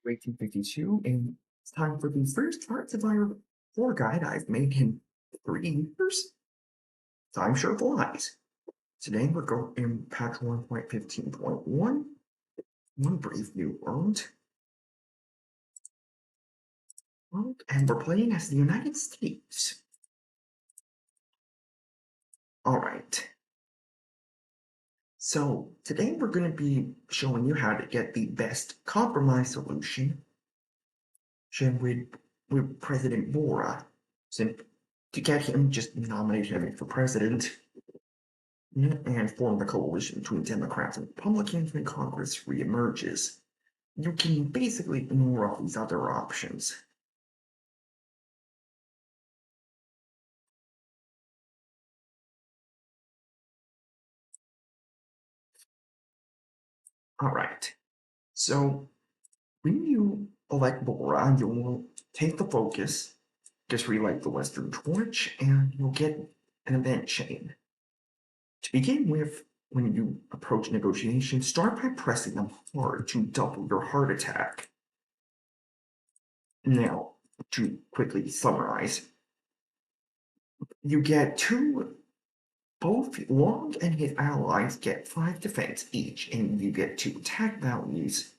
1852, and it's time for the first Hearts of Iron 4 guide I've made in 3 years. Time sure flies. Today we're going in patch 1.15.1, One Brave New World, and we're playing as the United States. Alright. So today we're going to be showing you how to get the best compromise solution with President Borah. So to get him, just nominate him for president and form a coalition between Democrats and Republicans when Congress reemerges. You can basically ignore all these other options. Alright, so when you elect Borah, you'll take the focus, just relight the Western Torch, and you'll get an event chain. To begin with, when you approach negotiations, start by pressing them hard to double your heart attack. Now, to quickly summarize, you get both Long and his allies get 5 defense each, and you get 2 attack values.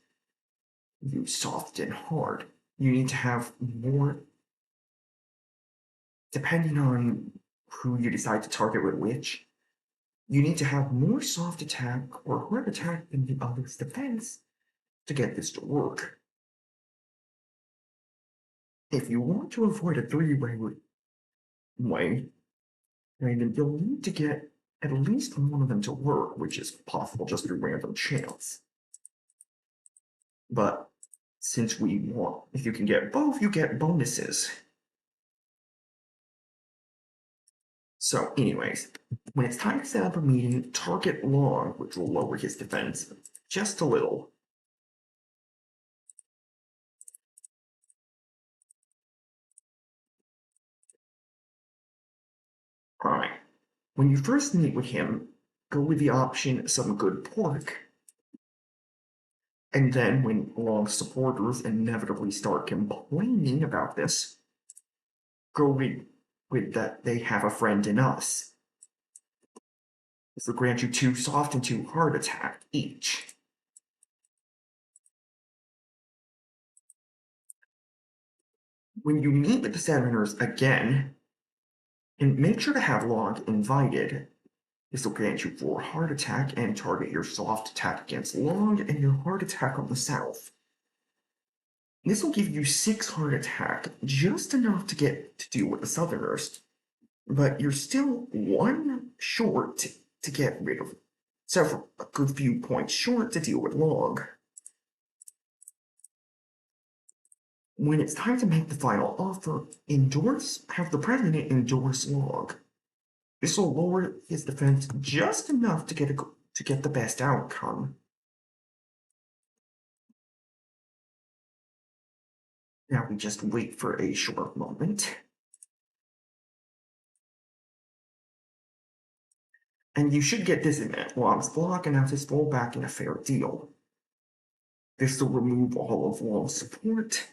You soft and hard. You need to have more, depending on who you decide to target with which, you need to have more soft attack or hard attack than the other's defense to get this to work. If you want to avoid a 3-way, then you'll need to get at least one of them to work, which is possible just through random chance. But since if you can get both, you get bonuses. So anyways, when it's time to set up a meeting, target Long, which will lower his defense just a little. Alright, when you first meet with him, go with the option some good pork. And then when Long's supporters inevitably start complaining about this, go with that they have a friend in us. This will grant you 2 soft and 2 hard attack each. When you meet with the Southerners again, and make sure to have Long invited, this will grant you 4 hard attack and target your soft attack against Long and your hard attack on the South. This will give you 6 hard attack, just enough to get to deal with the Southerners, but you're still 1 short to get rid of a good few points short to deal with Long. When it's time to make the final offer, have the president endorse Long. This will lower his defense just enough to get the best outcome. Now we just wait for a short moment. And you should get this event. Long's block announces fallback in a fair deal. This will remove all of Long's support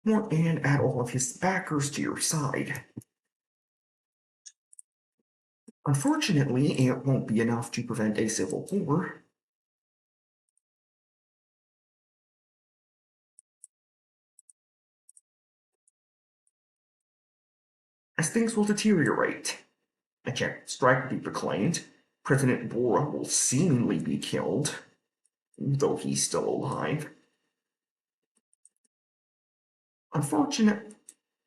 and add all of his backers to your side. Unfortunately, it won't be enough to prevent a civil war. As things will deteriorate, a check strike will be proclaimed. President Borah will seemingly be killed, though he's still alive. Unfortunate,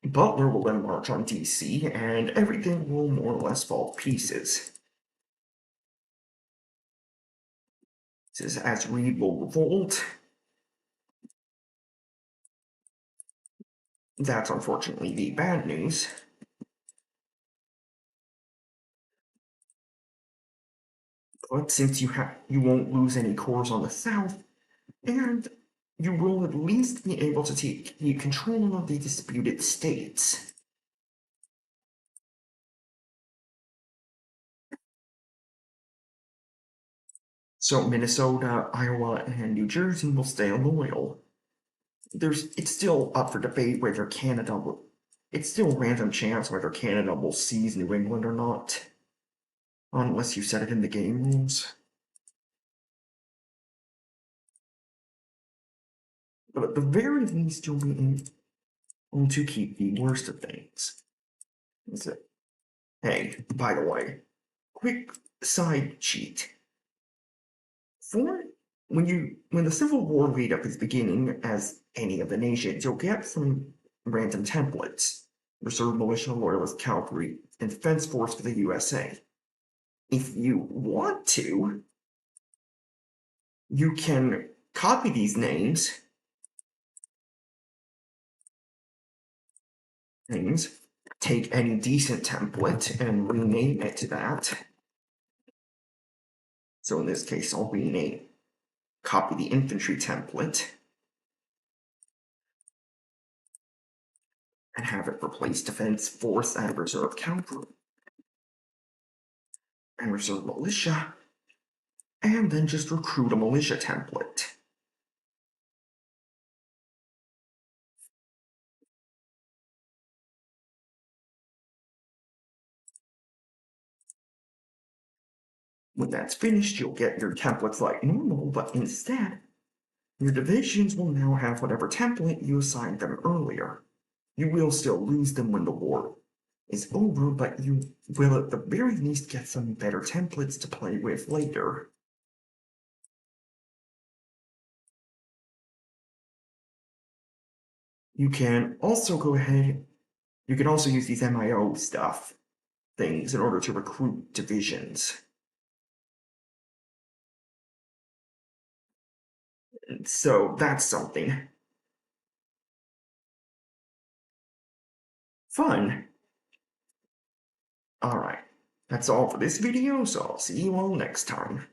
Butler will then march on DC, and everything will more or less fall to pieces. This is as Reed will revolt. That's unfortunately the bad news. But since you won't lose any cores on the South, and you will at least be able to take control of the disputed states. So Minnesota, Iowa, and New Jersey will stay loyal. it's still up for debate whether Canada will. It's still a random chance whether Canada will seize New England or not, unless you set it in the game rules. But at the very least, you'll be able to keep the worst of things. That's it. Hey, by the way, quick side cheat. For when the Civil War lead up is beginning, as any of the nations, you'll get some random templates. Reserve militia, loyalist cavalry, and defense force for the USA. If you want to, you can copy these names, take any decent template and rename it to that. So in this case, I'll copy the infantry template, and have it replace defense force and reserve cavalry, and reserve militia, and then just recruit a militia template. When that's finished, you'll get your templates like normal, but instead, your divisions will now have whatever template you assigned them earlier. You will still lose them when the war is over, but you will at the very least get some better templates to play with later. You can also you can also use these MIO things in order to recruit divisions. And so that's something. Fun. Alright, that's all for this video, so I'll see you all next time.